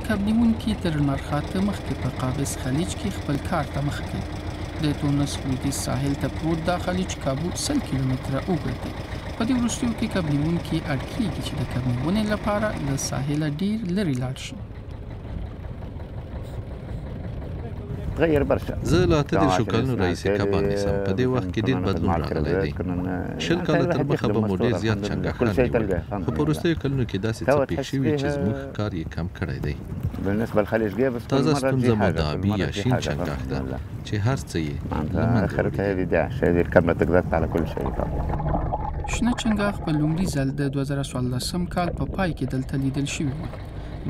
کب نیونکي تر لمر خاته مخکې په قابس خلیج کې خپل کار ته مخه کوي. د تونس لویدیځ ساحل ته پروت دا خلیج کابو 100 کیلومتره اوږد دی. په دې وروستیو کې کب نیونکي اړ کېږي چې د کب نیونې لپاره له ساحله ډیر لرې لاړ شي. تغير برشا. زه له 18 کلونو راهیسې کبان نیسم. په دې وخت کې ډېر بدلون راغلی دی. 20 کاله تر مخه به مو ډېر زیات چنګاښان نیول، خو په وروستیو کلونو کې داسې څه پېښ شوي چې زموږ کار یې کم کړی دی. تازه ستونزه مو د آبي یا شین چنګاښ ده چې هر څه یې له منځه وړي. شنه چنګاښ په لومړي ځل د 2014 کال په پای کې دلته لیدل شوي وو.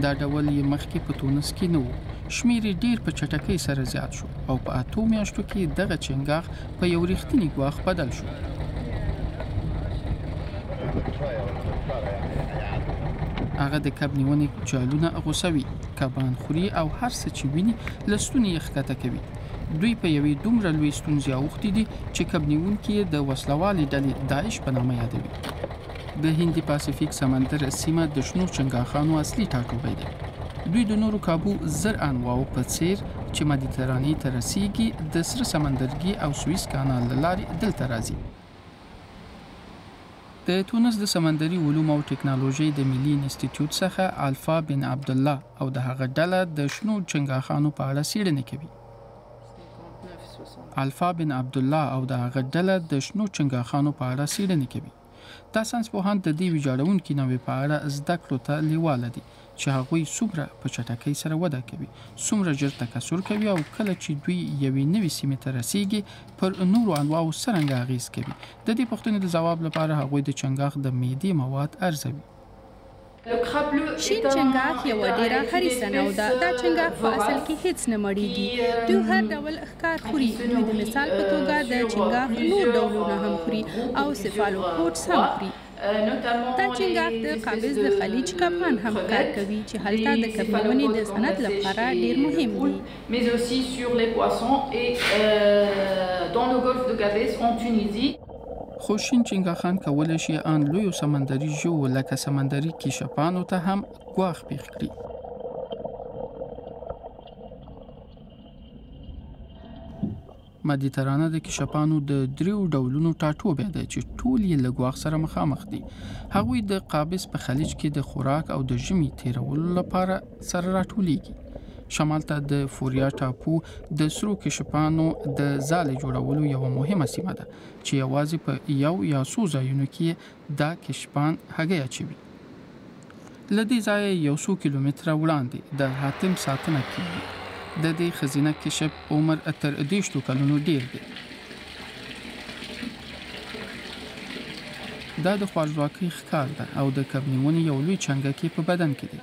دا ډول یې مخکې په تونس کې نه و. شمیر یې ډیر په چټکۍ سره زیات شو او په 8 میاشتو کې دغه چنګاښ په یو رښتینی ګواښ بدل شو. هغه د کب نیونې جالونه غوڅوي، کبان خوري او هر څه چې ویني له ستوني یې ښکته کوي. دوی په یوې دومره لوی ستونزې اوښتي دي چې کب نیونکي یې د وسلوالې ډلې داعش په نامه یادوي. د هندي پاسفیک سمندر سیمه د شنو چنګاښانو اصلي ټاټوبی دی. دوی د نورو کابو زر انواو په څیر چې مدیترانې ته رسیږي د سره سمندرګي او سویس کانال له لارې دلته راځي. د تونس د سمندري علوم او ټکنالوژۍ د ملي انسټیټیوټ څخه الفا بن عبدالله او د هغه ډله د شنو چنګاښانو په اړه څېړنې کوي. الفا بن عبدالله او د هغه ډله د شنو چنګاښانو په اړه څېړنې کوي. دا ساینسپوهان د دې ویجاړونکي نوعې په اړه زده کړو ته لیواله دي چې هغوی څومره په چټکۍ سره وده کوي، څومره ژر تکثر کوي او کله چې دوی یوې نوې سیمې ته رسیږي پر نورو انواعو څرنګه اغیز کوي. د دې پوښتنې د ځواب لپاره هغوی د چنګاښ د معدې مواد ارزوي. شین چنګاښ یوه ډېره حریصه نوع ده. دا چنګاښ په اصل کې هیڅ نه مړیږي. دوی هر ډول ښکار خوري. دوی د مثال په توګه د چنګاښ نور ډولونه هم خوري او سفالوپوډس هم خوري. دا چنګاښ د قابس د خلیج کبان هم ښکار کوي چې هلته د کب نیونې د صنعت لپاره ډېر مهم دي. خو شین چنګاښان کولی شي ان لویو سمندري ژوو لکه سمندري کیشپانو ته هم ګواښ پېښ کړي. مدیترانه د کیشپانو د 3 ډولونو ټاټوبی دی چې ټول یې له ګواښ سره مخامخ دي. هغوی د قابس په خلیج کې د خوراک او د ژمي تیرولو لپاره سره راټولیږي. شمال ته د فوریا ټاپو د سرو کیشپانو د ځالې جوړولو یوه مهمه سیمه ده چې یوازې په یو یا څو ځایونو کې دا کیشپان هګۍ اچوي. له دې ځایه یو څو کیلومتره وړاندې د حاتم ساتنه کیږي. د دې ښځینه کشپ عمر تر 30 کلونو ډیر دی. دا د خوارځواکۍ ښکار ده او د کب نیونې یو لوی چنګښ په بدن کې دی.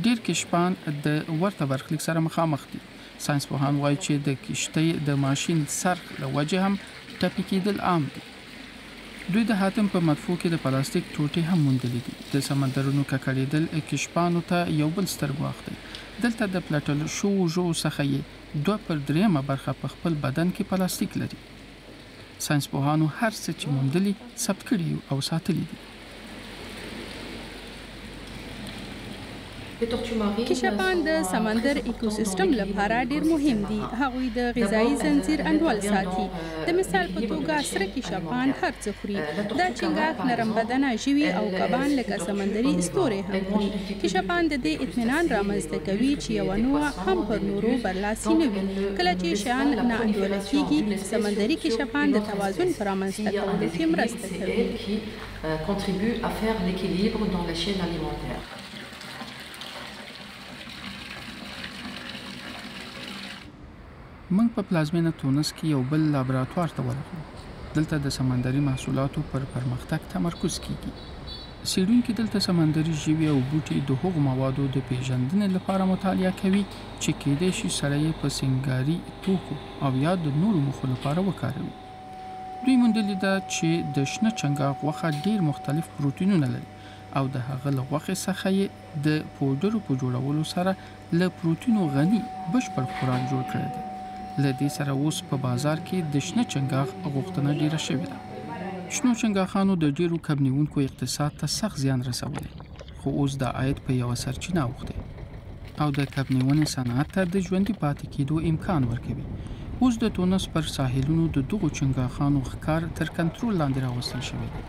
ډیر کشپان د ورته برخلیک سره مخامخ دي. ساینسپوهان وایي چې د کشتۍ د ماشین سرخ له وجې هم ټپي کېدل عام دي. دوی د حاتم په مدفوع کې د پلاستیک ټوټې هم موندلې دي. د سمندرونو ککړېدل کشپانو ته یو بل ستر ګواښ دی. دلته د پلټل شوو ژوو څخه یې 2/3 برخه په خپل بدن کې پلاستیک لري. ساینسپوهانو هر څه چې موندلي ثبت کړي او ساتلي دي. کشپان د سمندر ایکوسیستم لپاره ډیر مهم دي. هغوی د غذایی زنجیر انډول ساتي. د مثال په توګه سره کشپان هر څه خوري. دا چنګاښ نرم بدنه ژوي او کبان لکه سمندري ستوري هم خوري. کشپان د دې اطمینان رامنځته کوي چې یوه نوع هم پر نورو برلاسي نه وي. کله چې شیان نا انډوله کیږي، سمندري کشپان د توازن په رامنځته کولو کې مرسته کوي. موږ په پلازمینه تونس کې یو بل لابراتوار ته ورغلو. دلته د سمندري محصولاتو پر پرمختګ تمرکز کیږي. څېړونکي دلته سمندري ژوي او بوټي د هغو موادو د پیژندنې لپاره مطالعه کوي چې کېدای شي سره یې په سینګاري توکو او یا د نورو موخو لپاره وکاروي. دوی موندلي ده چې د شنه چنګاښ غوښه ډېر مختلف پروتینونه لري او د هغه له غوښې څخه یې د پوډرو په جوړولو سره له پروتینو غني بشپړ خوراک جوړ کړی دی. له دې سره اوس په بازار کې د شنه چنګاښ غوښتنه ډیره شوې ده. شنو چنګاښانو د ډیرو کب نیونکو اقتصاد ته سخت زیان رسولی، خو اوس د عاید په یوه سرچینه اوښتی. او د کب نیونې صنعت ته د ژوندي پاتې کېدو امکان ورکوي. اوس د تونس پر ساحلونو د دغو چنګاښانو ښکار تر کنټرول لاندې راوستل شوی دی.